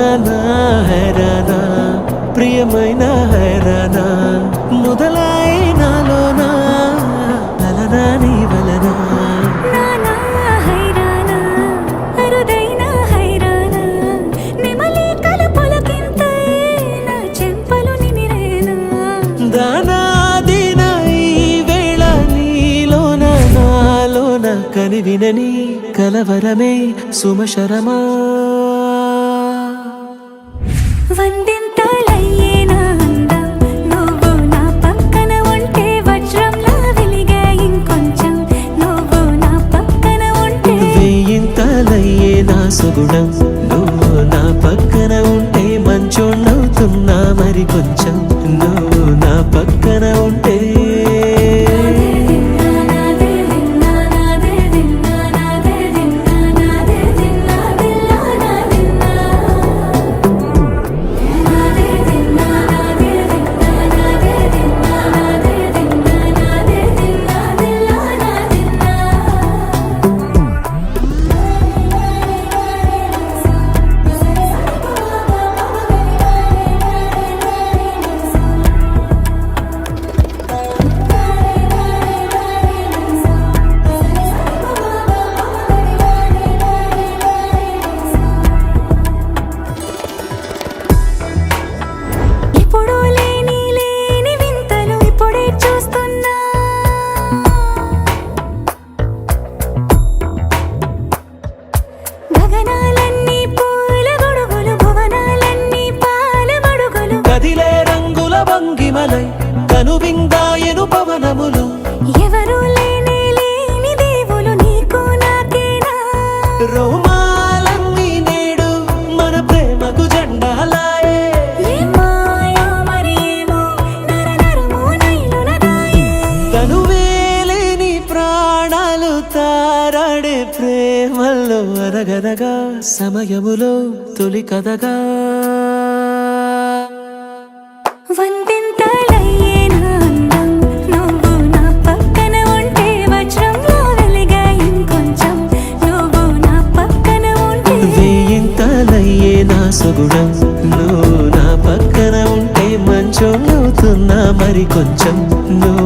హైరానా హైరానా ప్రియమైన హైరానా మొదలై నాలోనా లలనా నీ వలనా నానా హైరానా అరుదైన హైరానా నెమలి కలపులకింతై నా చెంపలు నిమిరేనా దానాదిన ఈ వేళ నీలోన నాలోన కనివినని కలవరమే సుమశరమా వందింతలయ్యేనా అందం నువ్వు నా పక్కన ఉంటే వజ్రంలా వెలిగే ఇంకొంచెం నువ్వు నా పక్కన ఉంటే వేయింతలయ్యే నా సుగుణం నువ్వు నా పక్కన ఉంటే మంచోణ్ణవుతున్నా మరి కొంచెం నువ్వు నా పక్కన ఉంటే ఇప్పుడు లేని వింతలు ఇప్పుడే చూస్తున్నా గగనాలన్నీ పూల గొడుగులు భువనాలన్నీ పాల మడుగులు కదిలే రంగుల భంగిమలై కనువిందాయను పవనములు ఎవరు లేని దేవులు నీకు నాకేనా రోమాలన్నీ నేడు మన ప్రేమకు జెండాలాయే ఏ మాయో మరి ఏమో నరనరమో నైలునదాయే తనువేలేని ప్రాణాలు తారాడే ప్రేమల్లో అరగదగా సమయములో తొలి కదగా వందింతలయ్యేనా అందం నువ్వు నా పక్కన ఉంటే వజ్రంలా వెలిగే ఇంకొంచెం నువ్వు నా పక్కన ఉంటే వేయింతలయ్యే నా సుగుణం నువ్వు నా పక్కన ఉంటే మంచోణ్ణవుతున్నా మరి కొంచెం నువ్వు